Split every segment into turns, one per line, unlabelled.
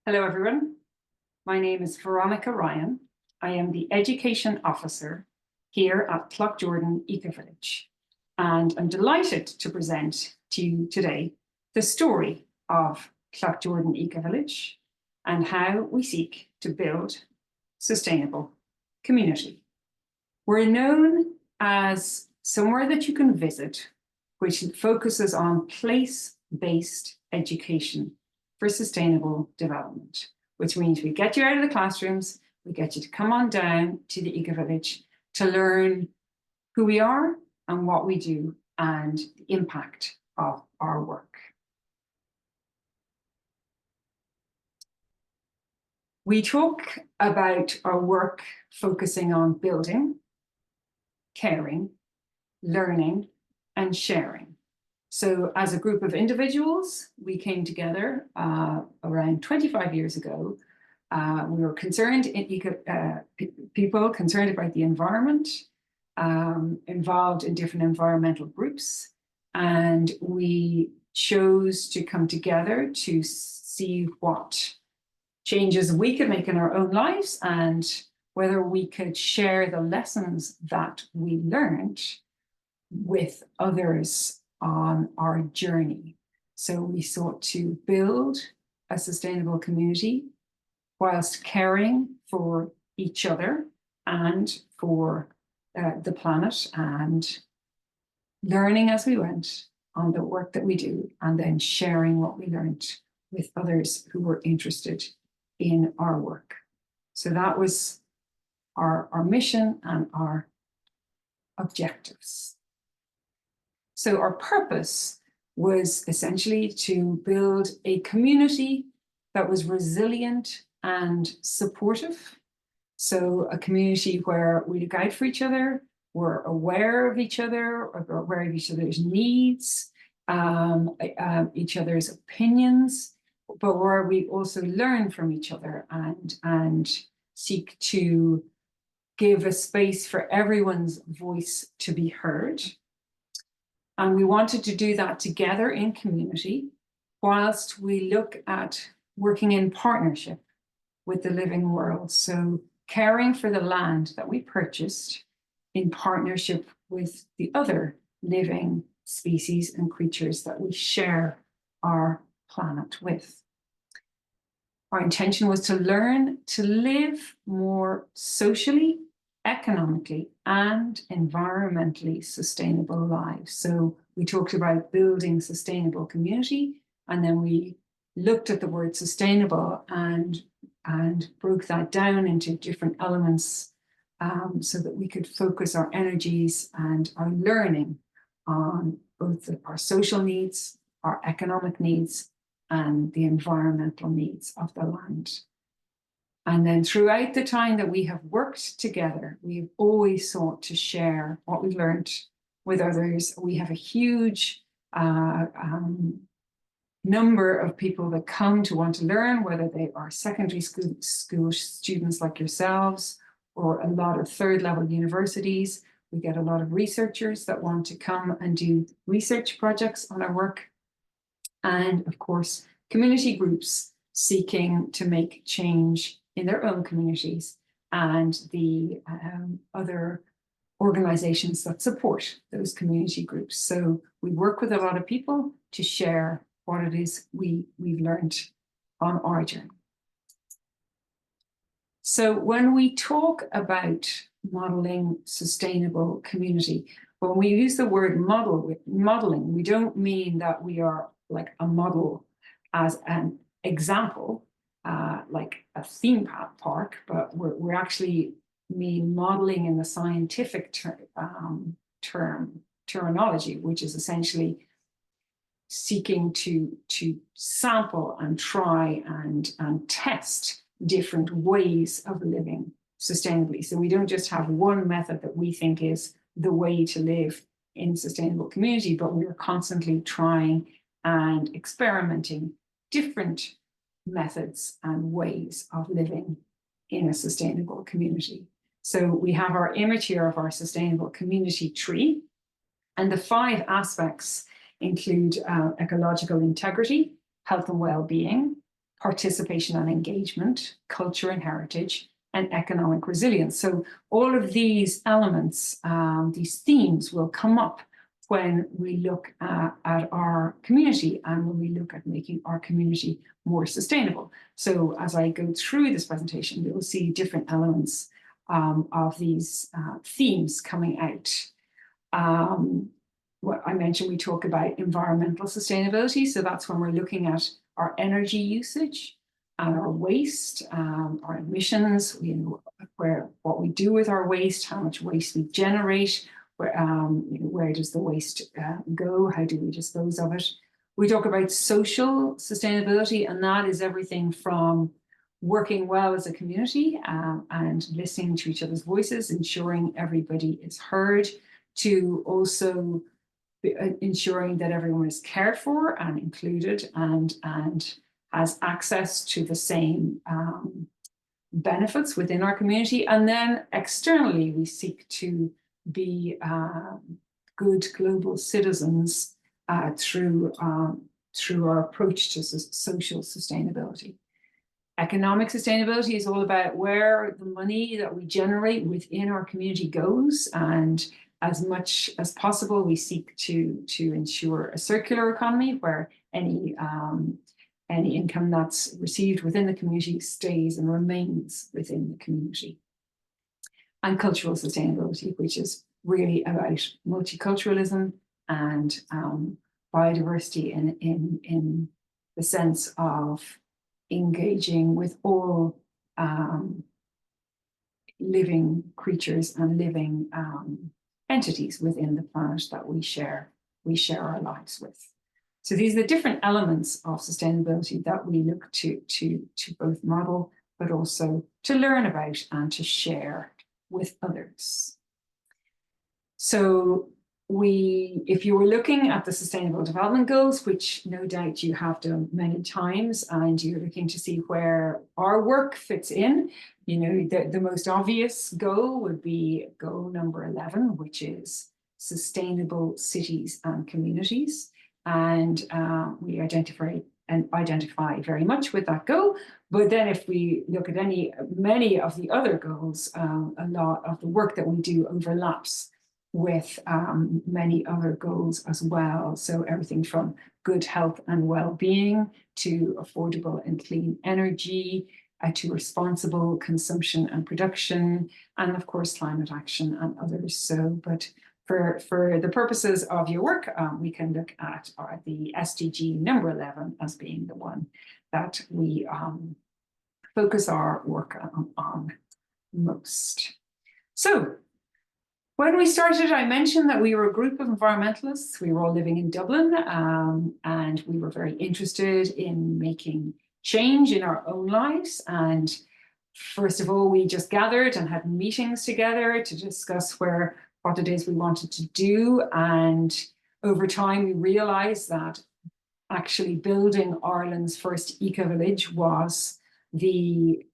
Hello, everyone. My name is Veronica Ryan. I am the Education Officer here at Cloughjordan Ecovillage, and I'm delighted to present to you today the story of Cloughjordan Ecovillage and how we seek to build sustainable community. We're known as somewhere that you can visit, which focuses on place-based education for sustainable development, which means we get you out of the classrooms, we get you to come on down to the Ecovillage to learn who we are and what we do and the impact of our work. We talk about our work focusing on building, caring, learning, and sharing. So as a group of individuals, we came together around 25 years ago. We were concerned, people concerned about the environment, involved in different environmental groups. And we chose to come together to see what changes we could make in our own lives and whether we could share the lessons that we learned with others on our journey. So we sought to build a sustainable community whilst caring for each other and for the planet, and learning as we went on the work that we do, and then sharing what we learned with others who were interested in our work. So that was our mission and our objectives. So our purpose was essentially to build a community that was resilient and supportive. So a community where we look out for each other, we're aware of each other, we're aware of each other's needs, each other's opinions, but where we also learn from each other and seek to give a space for everyone's voice to be heard. And we wanted to do that together in community, whilst we look at working in partnership with the living world. So caring for the land that we purchased in partnership with the other living species and creatures that we share our planet with. Our intention was to learn to live more socially, economically, and environmentally sustainable lives. So we talked about building sustainable community, and then we looked at the word sustainable and broke that down into different elements so that we could focus our energies and our learning on both our social needs, our economic needs, and the environmental needs of the land. And then throughout the time that we have worked together, we've always sought to share what we've learned with others. We have a huge number of people that come to want to learn, whether they are secondary school students like yourselves, or a lot of third-level universities. We get a lot of researchers that want to come and do research projects on our work. And of course, community groups seeking to make change in their own communities, and the other organizations that support those community groups. So we work with a lot of people to share what it is we've learned on our journey. So when we talk about modeling sustainable community, when we use the word modeling, we don't mean that we are like a model as an example, like a theme park, but we're actually modeling in the scientific terminology, which is essentially seeking to sample and try and test different ways of living sustainably. So we don't just have one method that we think is the way to live in sustainable community, but we are constantly trying and experimenting different methods and ways of living in a sustainable community. So we have our image here of our sustainable community tree, and the 5 aspects include ecological integrity, health and well-being, participation and engagement, culture and heritage, and economic resilience. So all of these elements, these themes will come up when we look at our community and when we look at making our community more sustainable. So as I go through this presentation, we will see different elements of these themes coming out. What I mentioned, we talk about environmental sustainability. So that's when we're looking at our energy usage and our waste, our emissions, what we do with our waste, how much waste we generate, where does the waste go? How do we dispose of it? We talk about social sustainability, and that is everything from working well as a community and listening to each other's voices, ensuring everybody is heard, to also ensuring that everyone is cared for and included and has access to the same benefits within our community. And then externally, we seek to be good global citizens through our approach to social sustainability. Economic sustainability is all about where the money that we generate within our community goes, and as much as possible, we seek to ensure a circular economy where any income that's received within the community stays and remains within the community. And cultural sustainability, which is really about multiculturalism and biodiversity in the sense of engaging with all living creatures and living entities within the planet that we share our lives with. So these are the different elements of sustainability that we look to both model, but also to learn about and to share with others. So if you were looking at the Sustainable Development Goals, which no doubt you have done many times, and you're looking to see where our work fits in, you know, the most obvious goal would be goal number 11, which is sustainable cities and communities. And we identify very much with that goal. But then if we look at many of the other goals, a lot of the work that we do overlaps with many other goals as well. So everything from good health and well-being to affordable and clean energy, to responsible consumption and production, and of course climate action and others. So, but for the purposes of your work, we can look at the SDG number 11 as being the one that we focus our work on most. So when we started, I mentioned that we were a group of environmentalists. We were all living in Dublin, and we were very interested in making change in our own lives. And first of all, we just gathered and had meetings together to discuss what it is we wanted to do. And over time, we realized that actually building Ireland's first eco-village was the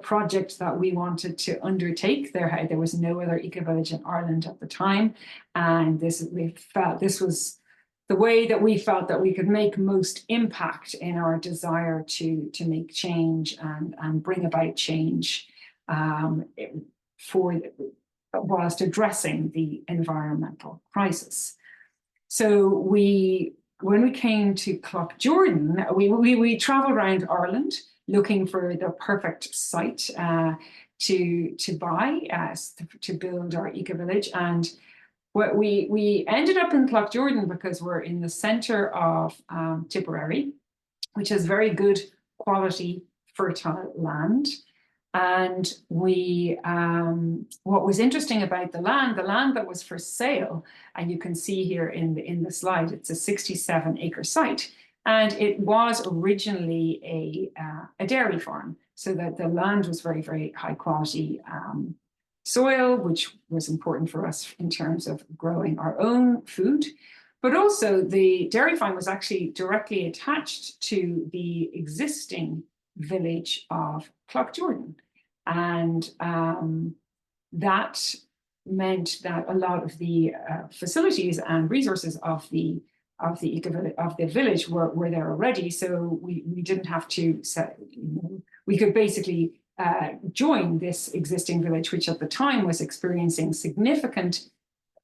project that we wanted to undertake. There was no other eco-village in Ireland at the time. And we felt this was the way that we felt that we could make most impact in our desire to make change and bring about change whilst addressing the environmental crisis. So when we came to Cloughjordan, we traveled around Ireland looking for the perfect site to buy to build our eco-village. And what we ended up in Cloughjordan because we're in the center of Tipperary, which has very good quality fertile land. And what was interesting about the land that was for sale, and you can see here in the slide, it's a 67-acre site, and it was originally a dairy farm, so that the land was very, very high quality soil, which was important for us in terms of growing our own food. But also the dairy farm was actually directly attached to the existing village of Cloughjordan. And that meant that a lot of the facilities and resources of the the village were there already, so we didn't have to set, we could basically join this existing village, which at the time was experiencing significant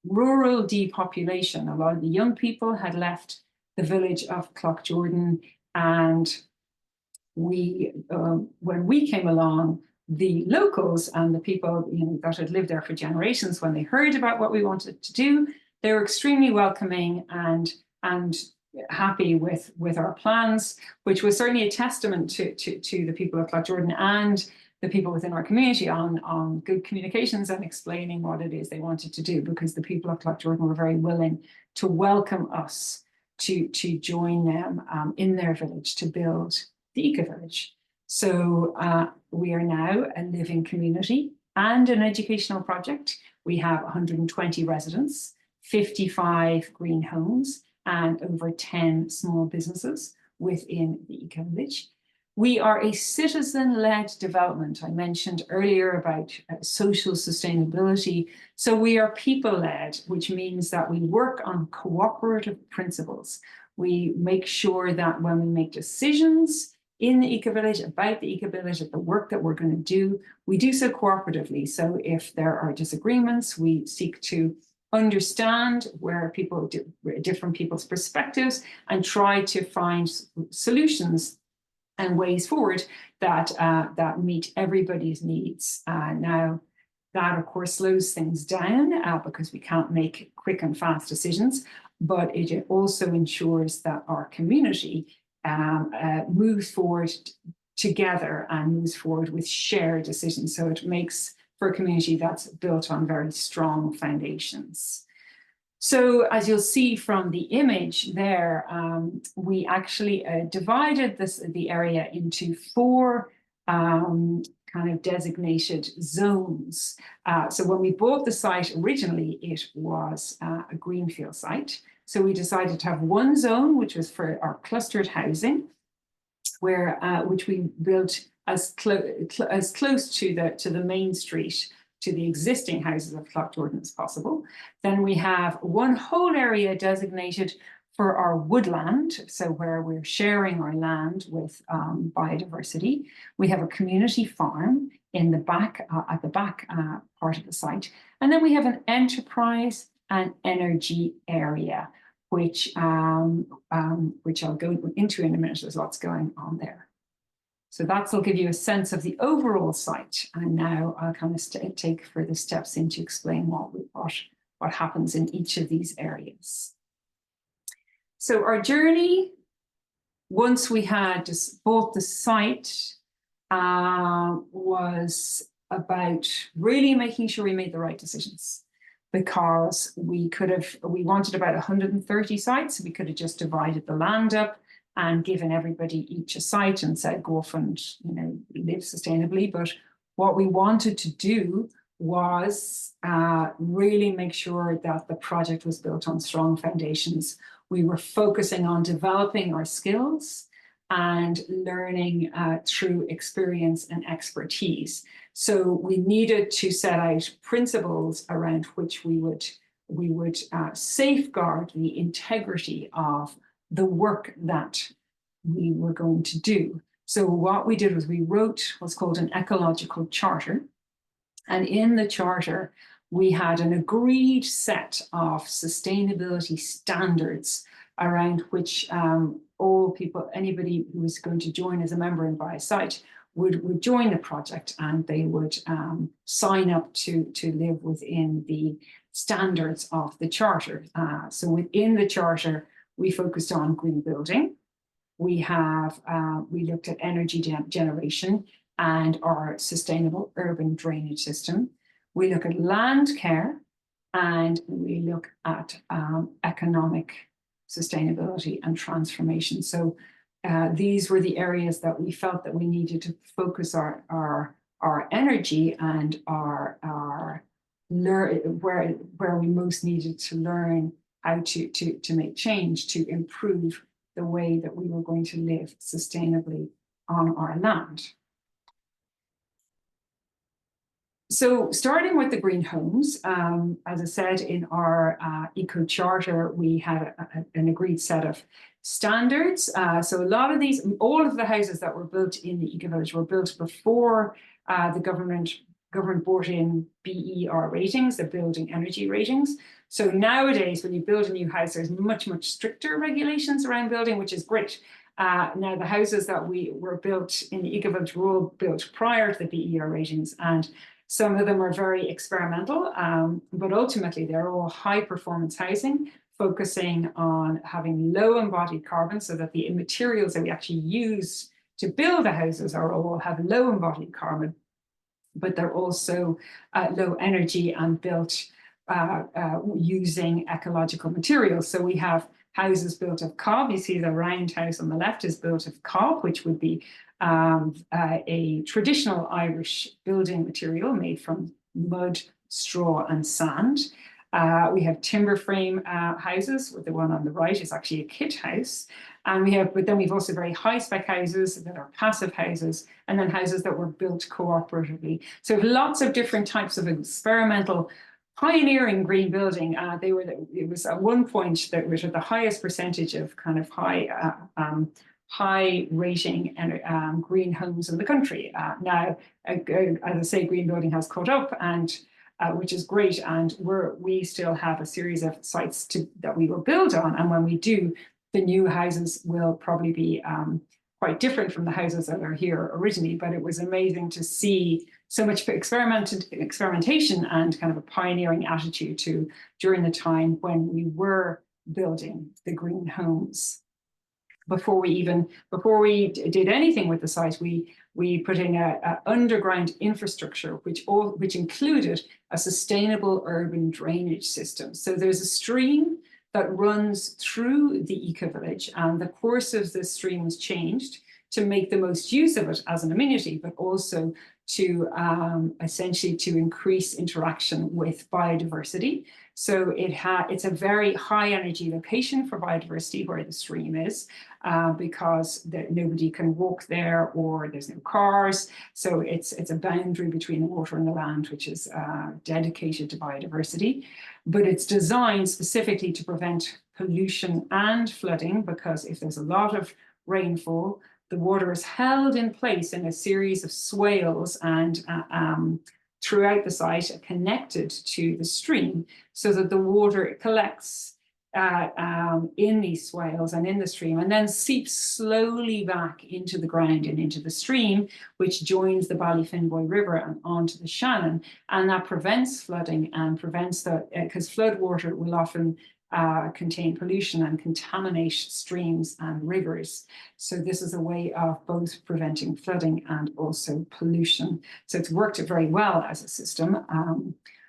rural depopulation. A lot of the young people had left the village of Cloughjordan, and when we came along, the locals and the people that had lived there for generations, when they heard about what we wanted to do, they were extremely welcoming and happy with our plans, which was certainly a testament to the people of Cloughjordan and the people within our community on good communications and explaining what it is they wanted to do, because the people of Cloughjordan were very willing to welcome us to join them in their village to build the Ecovillage. So we are now a living community and an educational project. We have 120 residents, 55 green homes, and over 10 small businesses within the Ecovillage. We are a citizen-led development. I mentioned earlier about social sustainability. So we are people-led, which means that we work on cooperative principles. We make sure that when we make decisions in the Ecovillage, about the Ecovillage, at the work that we're going to do, we do so cooperatively. So if there are disagreements, we seek to understand where different people's perspectives and try to find solutions and ways forward that meet everybody's needs. Now, that of course slows things down because we can't make quick and fast decisions, but it also ensures that our community moves forward together and moves forward with shared decisions. So it makes for a community that's built on very strong foundations. So as you'll see from the image there, we actually divided the area into 4 kind of designated zones. So when we bought the site originally, it was a greenfield site. So we decided to have one zone, which was for our clustered housing, which we built as close to the main street, to the existing houses of Cloughjordan as possible. Then we have one whole area designated for our woodland, so where we're sharing our land with biodiversity. We have a community farm in the back, at the back part of the site. And then we have an enterprise and energy area, which I'll go into in a minute. There's lots going on there. So that'll give you a sense of the overall site. And now I'll kind of take further steps in to explain what happens in each of these areas. So our journey, once we had just bought the site, was about really making sure we made the right decisions, because we wanted about 130 sites. We could have just divided the land up and given everybody each a site and said, go off and live sustainably. But what we wanted to do was really make sure that the project was built on strong foundations. We were focusing on developing our skills and learning through experience and expertise. So we needed to set out principles around which we would safeguard the integrity of the work that we were going to do. So what we did was we wrote what's called an ecological charter. And in the charter, we had an agreed set of sustainability standards around which all people, anybody who was going to join as a member and buy a site would join the project, and they would sign up to live within the standards of the charter. So within the charter, we focused on green building. We looked at energy generation and our sustainable urban drainage system. We look at land care, and we look at economic sustainability and transformation. So these were the areas that we felt that we needed to focus our energy and where we most needed to learn how to make change to improve the way that we were going to live sustainably on our land. So starting with the green homes, as I said, in our eco charter, we had an agreed set of standards. So a lot of these, all of the houses that were built in the Ecovillage were built before the government brought in BER ratings, the building energy ratings. So nowadays, when you build a new house, there's much stricter regulations around building, which is great. Now, the houses that were built in the Ecovillage were all built prior to the BER ratings, and some of them are very experimental, but ultimately they're all high performance housing, focusing on having low embodied carbon so that the materials that we actually use to build the houses have low embodied carbon, but they're also low energy and built using ecological materials. So we have houses built of cob. You see the round house on the left is built of cob, which would be a traditional Irish building material made from mud, straw, and sand. We have timber frame houses. The one on the right is actually a kit house. And but then we've also very high spec houses that are passive houses, and then houses that were built cooperatively. So lots of different types of experimental pioneering green building. It was at one point that was at the highest percentage of kind of high rating and green homes in the country. Now, as I say, green building has caught up, and which is great. And we still have a series of sites that we will build on. And when we do, the new houses will probably be quite different from the houses that are here originally. But it was amazing to see so much experimentation and kind of a pioneering attitude during the time when we were building the green homes. Before we did anything with the site, we put in an underground infrastructure, which included a sustainable urban drainage system. So there's a stream that runs through the Ecovillage, and the course of the stream was changed to make the most use of it as an amenity, but also to essentially to increase interaction with biodiversity. So it's a very high energy location for biodiversity where the stream is, because nobody can walk there or there's no cars. So it's a boundary between the water and the land, which is dedicated to biodiversity. But it's designed specifically to prevent pollution and flooding, because if there's a lot of rainfall, the water is held in place in a series of swales and throughout the site, connected to the stream, so that the water collects in these swales and in the stream, and then seeps slowly back into the ground and into the stream, which joins the Ballyfinboy River and onto the Shannon. And that prevents flooding and prevents because flood water will often contain pollution and contaminate streams and rivers. So this is a way of both preventing flooding and also pollution. So it's worked very well as a system.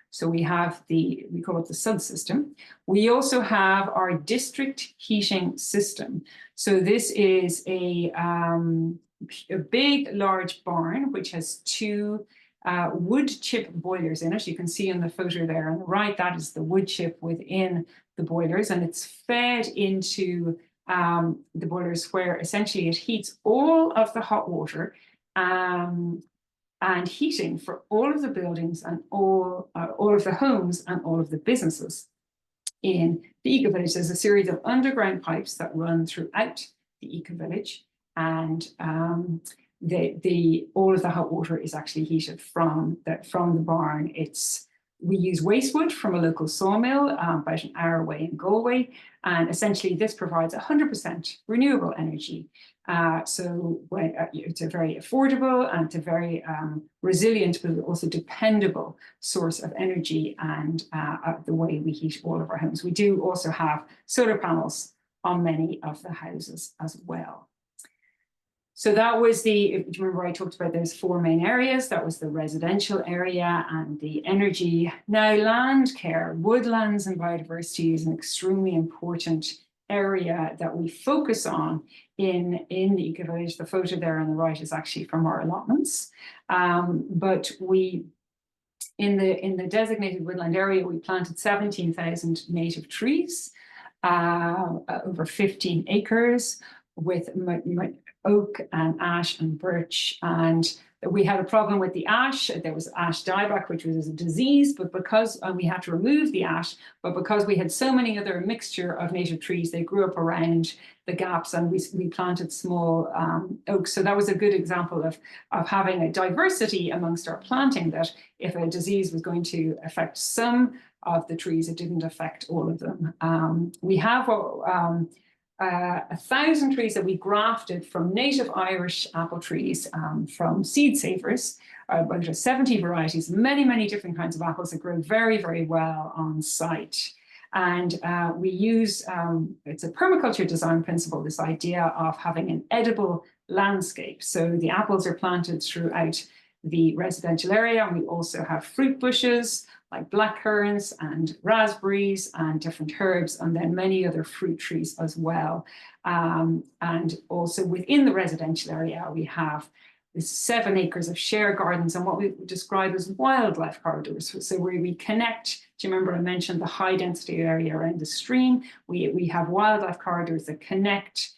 So we call it the subsystem. We also have our district heating system. So this is a big, large barn, which has two wood chip boilers in it. You can see in the photo there on the right, that is the wood chip within the boilers, and it's fed into the boilers, where essentially it heats all of the hot water and heating for all of the buildings and all of the homes and all of the businesses in the Ecovillage. There's a series of underground pipes that run throughout the Ecovillage, and all of the hot water is actually heated from the barn. We use waste wood from a local sawmill about an hour away in Galway, and essentially this provides 100% renewable energy. So it's a very affordable and a very resilient, but also dependable source of energy, and the way we heat all of our homes. We do also have solar panels on many of the houses as well. So that was do you remember I talked about those four main areas? That was the residential area and the energy. Now, land care, woodlands and biodiversity is an extremely important area that we focus on in the Ecovillage. The photo there on the right is actually from our allotments. But in the designated woodland area, we planted 17,000 native trees, over 15 acres. with oak and ash and birch, and we had a problem with the ash. There was ash dieback, which was a disease, but because we had to remove the ash, but because we had so many other mixture of native trees, they grew up around the gaps, and we planted small oaks. So that was a good example of having a diversity amongst our planting, that if a disease was going to affect some of the trees, it didn't affect all of them. We have 1,000 trees that we grafted from native Irish apple trees from seed savers, about 70 varieties, many different kinds of apples that grow very, very well on site. And we use, it's a permaculture design principle, this idea of having an edible landscape. So the apples are planted throughout the residential area, and we also have fruit bushes like blackcurrants and raspberries and different herbs, and then many other fruit trees as well. And also within the residential area, we have 7 acres of share gardens and what we describe as wildlife corridors. So where we connect, do you remember I mentioned the high density area around the stream? We have wildlife corridors that connect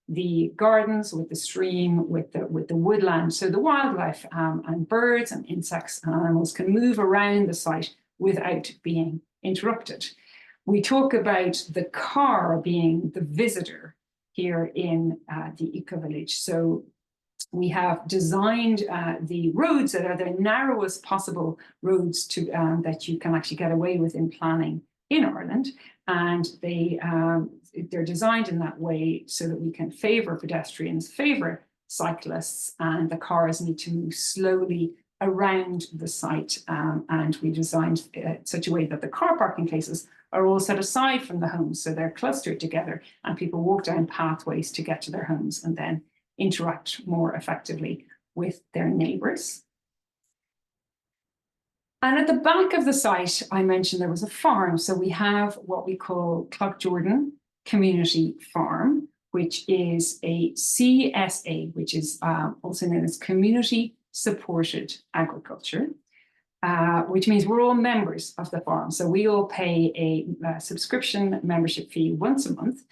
the gardens with the stream, with the woodland. So the wildlife and birds and insects and animals can move around the site without being interrupted. We talk about the car being the visitor here in the Ecovillage. So we have designed the roads that are the narrowest possible roads to that you can actually get away with in planning in Ireland, and they're designed in that way so that we can favour pedestrians, favour cyclists, and the cars need to move slowly around the site. And we designed such a way that the car parking places are all set aside from the homes, so they're clustered together, and people walk down pathways to get to their homes and then interact more effectively with their neighbours. And at the back of the site, I mentioned there was a farm. So we have what we call Cloughjordan Community Farm, which is a CSA, which is also known as Community Supported Agriculture, which means we're all members of the farm. So we all pay a subscription membership fee once a month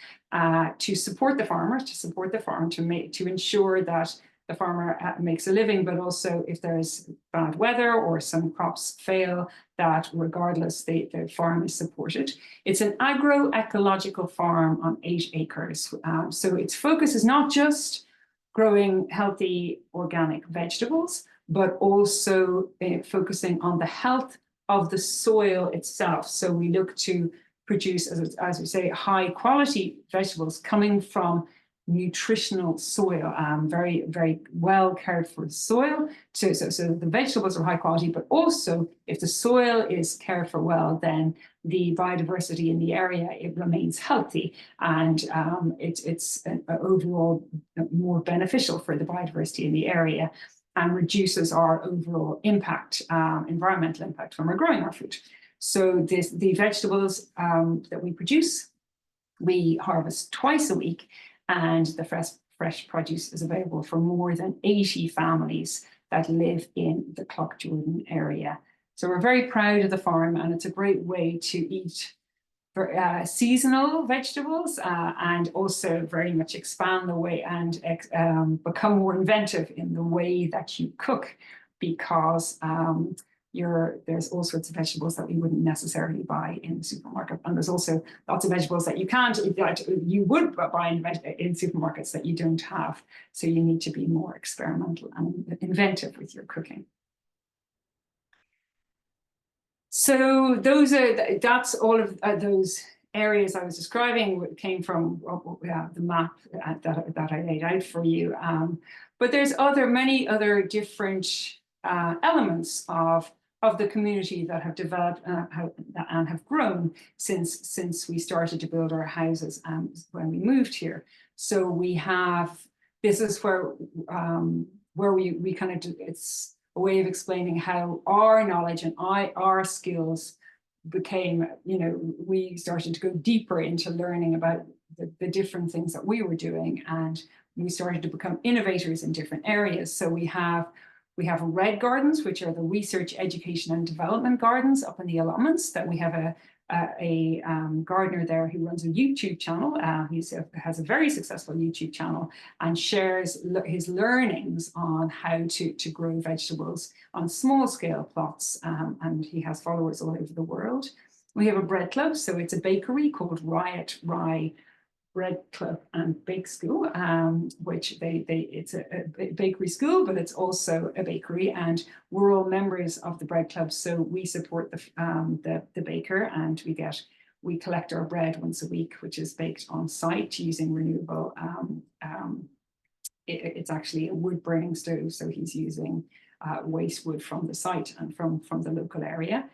to support the farmer, to support the farm, to ensure that the farmer makes a living, but also if there's bad weather or some crops fail, that regardless, the farm is supported. It's an agro-ecological farm on 8 acres. So its focus is not just growing healthy organic vegetables, but also focusing on the health of the soil itself. So we look to produce, as we say, high quality vegetables coming from nutritional soil, very, very well cared for soil. So the vegetables are high quality, but also if the soil is cared for well, then the biodiversity in the area, it remains healthy, and it's overall more beneficial for the biodiversity in the area and reduces our overall impact, environmental impact when we're growing our food. So the vegetables that we produce, we harvest twice a week, and the fresh produce is available for more than 80 families that live in the Cloughjordan area. So we're very proud of the farm, and it's a great way to eat seasonal vegetables and also very much expand the way and become more inventive in the way that you cook, because there's all sorts of vegetables that we wouldn't necessarily buy in the supermarket, and there's also lots of vegetables that you would buy in supermarkets that you don't have. So you need to be more experimental and inventive with your cooking. So that's all of those areas I was describing came from the map that I laid out for you. But there's many other different elements of the community that have developed and have grown since we started to build our houses when we moved here. So we have, this is where we kind of do, it's a way of explaining how our knowledge and our skills became, we started to go deeper into learning about the different things that we were doing, and we started to become innovators in different areas. So we have We have red gardens, which are the research, education and development gardens up in the allotments that we have a gardener there who runs a YouTube channel. He has a very successful YouTube channel and shares his learnings on how to grow vegetables on small scale plots. And he has followers all over the world. We have a bread club, so it's a bakery called Riot Rye Bread Club and Bake School, which it's a bakery school, but it's also a bakery, and we're all members of the bread club. So we support the baker, and we collect our bread once a week, which is baked on site using renewable. It's actually a wood burning stove, so he's using waste wood from the site and from the local area.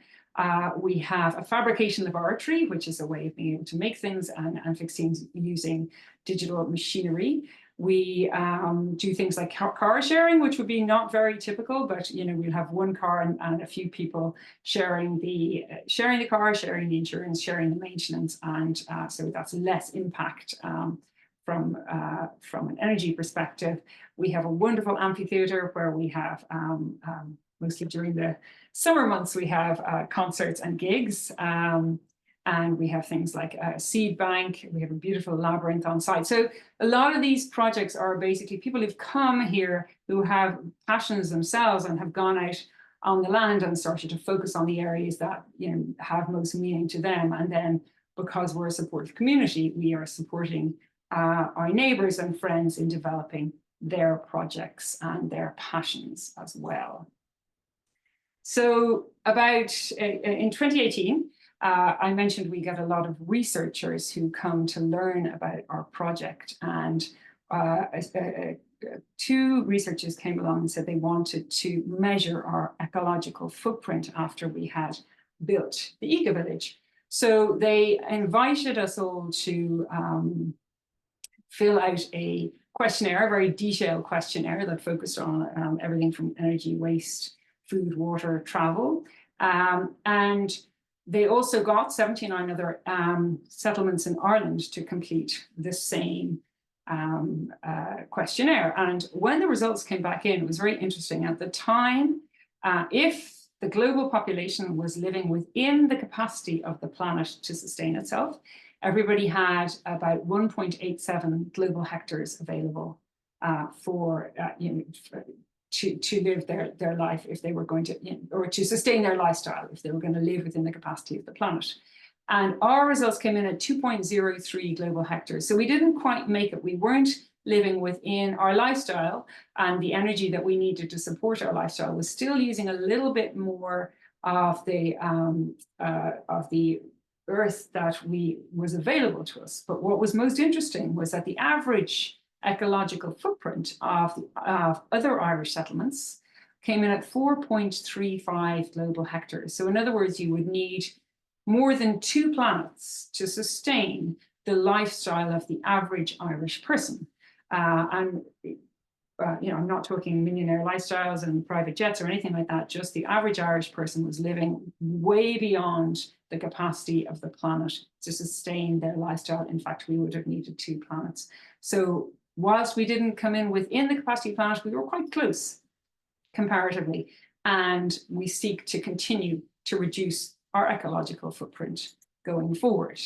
We have a fabrication laboratory, which is a way of being able to make things and fix things using digital machinery. We do things like car sharing, which would be not very typical, but we'll have one car and a few people sharing the car, sharing the insurance, sharing the maintenance, and so that's less impact from an energy perspective. We have a wonderful amphitheater where we have mostly during the summer months, we have concerts and gigs. And we have things like a seed bank. We have a beautiful labyrinth on site. So a lot of these projects are basically people who've come here who have passions themselves and have gone out on the land and started to focus on the areas that have most meaning to them. And then because we're a supportive community, we are supporting our neighbours and friends in developing their projects and their passions as well. So in 2018, I mentioned we get a lot of researchers who come to learn about our project, and two researchers came along and said they wanted to measure our ecological footprint after we had built the Ecovillage. So they invited us all to fill out a questionnaire, a very detailed questionnaire that focused on everything from energy, waste, food, water, travel. And they also got 79 other settlements in Ireland to complete the same questionnaire. And when the results came back in, it was very interesting. At the time, if the global population was living within the capacity of the planet to sustain itself, everybody had about 1.87 global hectares available to live their life if they were going to, or to sustain their lifestyle if they were going to live within the capacity of the planet. And our results came in at 2.03 global hectares. So we didn't quite make it. We weren't living within our lifestyle, and the energy that we needed to support our lifestyle was still using a little bit more of the earth that was available to us. But what was most interesting was that the average ecological footprint of other Irish settlements came in at 4.35 global hectares. So in other words, you would need more than 2 planets to sustain the lifestyle of the average Irish person. I'm not talking millionaire lifestyles and private jets or anything like that. Just the average Irish person was living way beyond the capacity of the planet to sustain their lifestyle. In fact, we would have needed 2 planets. So whilst we didn't come in within the capacity of the planet, we were quite close comparatively. And we seek to continue to reduce our ecological footprint going forward.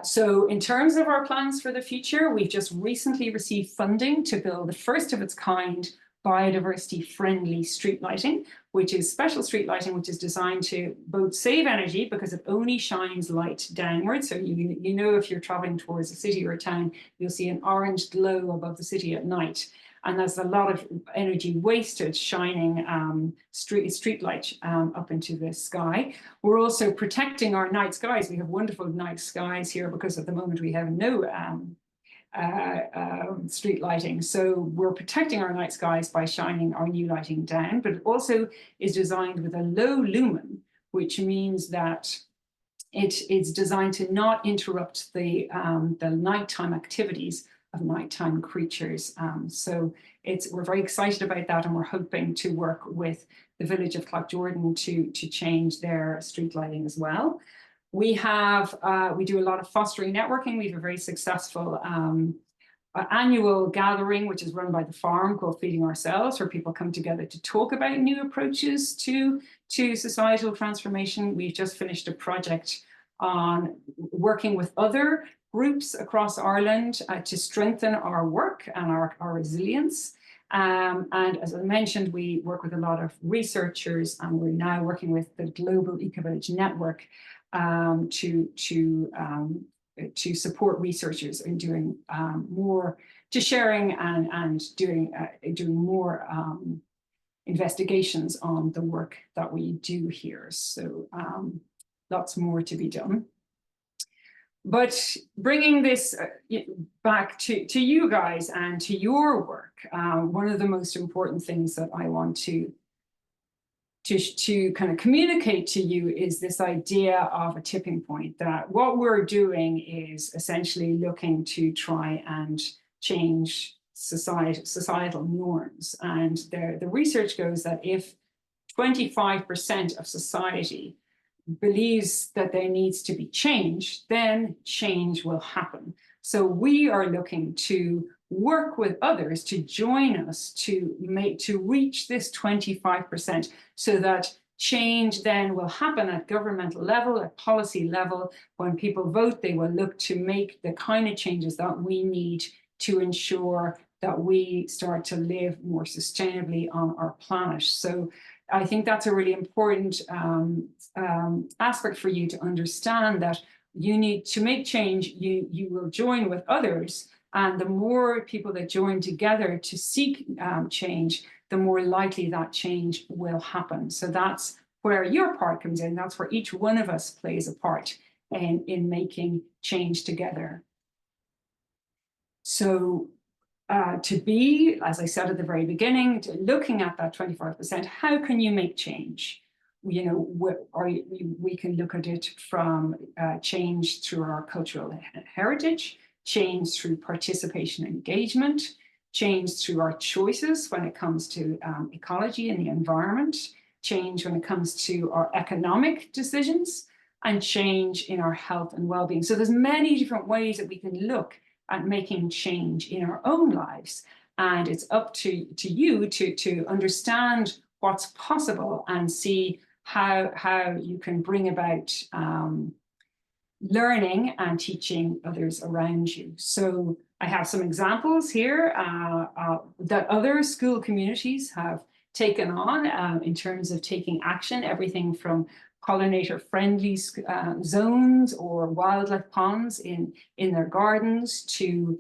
So in terms of our plans for the future, we've just recently received funding to build the first of its kind biodiversity-friendly street lighting, which is special street lighting, which is designed to both save energy because it only shines light downwards. So you know if you're traveling towards a city or a town, you'll see an orange glow above the city at night. And there's a lot of energy wasted shining street light up into the sky. We're also protecting our night skies. We have wonderful night skies here because at the moment we have no street lighting. So we're protecting our night skies by shining our new lighting down, but it also is designed with a low lumen, which means that it's designed to not interrupt the nighttime activities of nighttime creatures. So we're very excited about that, and we're hoping to work with the village of Cloughjordan to change their street lighting as well. We do a lot of fostering networking. We have a very successful annual gathering, which is run by the farm, called Feeding Ourselves, where people come together to talk about new approaches to societal transformation. We've just finished a project on working with other groups across Ireland to strengthen our work and our resilience. And as I mentioned, we work with a lot of researchers, and we're now working with the Global Ecovillage Network to support researchers in doing more, to sharing and doing more investigations on the work that we do here. So lots more to be done. But bringing this back to you guys and to your work, one of the most important things that I want to kind of communicate to you is this idea of a tipping point, that what we're doing is essentially looking to try and change societal norms. And the research goes that if 25% of society believes that there needs to be change, then change will happen. So we are looking to work with others to join us to reach this 25%, so that change then will happen at governmental level, at policy level. When people vote, they will look to make the kind of changes that we need to ensure that we start to live more sustainably on our planet. So I think that's a really important aspect for you to understand, that you need to make change, you will join with others. And the more people that join together to seek change, the more likely that change will happen. So that's where your part comes in. That's where each one of us plays a part in making change together. So to be, as I said at the very beginning, looking at that 25%, how can you make change? You know, we can look at it from change through our cultural heritage, change through participation and engagement, change through our choices when it comes to ecology and the environment, change when it comes to our economic decisions, and change in our health and well-being. So there's many different ways that we can look at making change in our own lives. And it's up to you to understand what's possible and see how you can bring about learning and teaching others around you. So I have some examples here that other school communities have taken on in terms of taking action, everything from pollinator-friendly zones or wildlife ponds in their gardens, to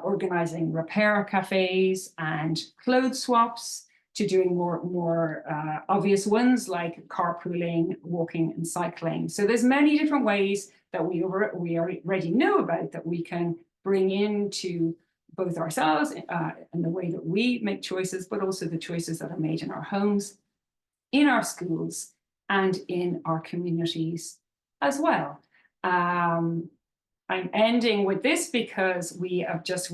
organizing repair cafes and clothes swaps, to doing more obvious ones like carpooling, walking and cycling. So there's many different ways that we already know about that we can bring into both ourselves and the way that we make choices, but also the choices that are made in our homes, in our schools, and in our communities as well. I'm ending with this because we're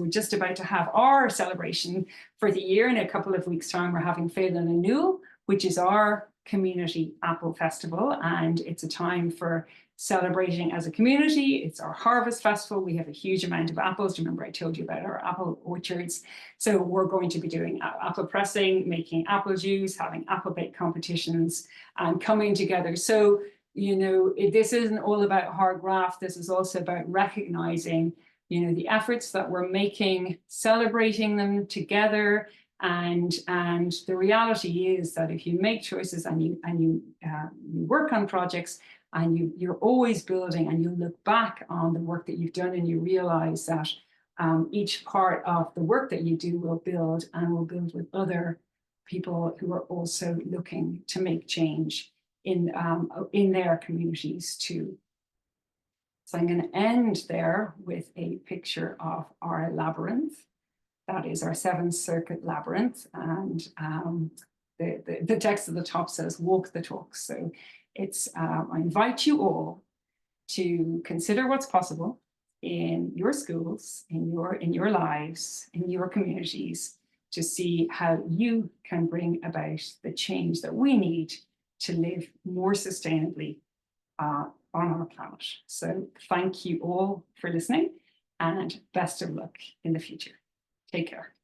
just about to have our celebration for the year. In a couple of weeks' time, we're having Féile na nGiúil, which is our community apple festival, and it's a time for celebrating as a community. It's our harvest festival. We have a huge amount of apples. Do you remember I told you about our apple orchards? So we're going to be doing apple pressing, making apple juice, having apple bake competitions, and coming together. So, you know, this isn't all about hard graft. This is also about recognizing, you know, the efforts that we're making, celebrating them together. And the reality is that if you make choices and you work on projects, and you're always building, and you look back on the work that you've done, and you realize that each part of the work that you do will build, and will build with other people who are also looking to make change in their communities too. So I'm going to end there with a picture of our labyrinth. That is our 7th Circuit labyrinth, and the text at the top says, "Walk the talk." So it's, I invite you all to consider what's possible in your schools, in your lives, in your communities, to see how you can bring about the change that we need to live more sustainably on our planet. So thank you all for listening. and best of luck in the future. Take care.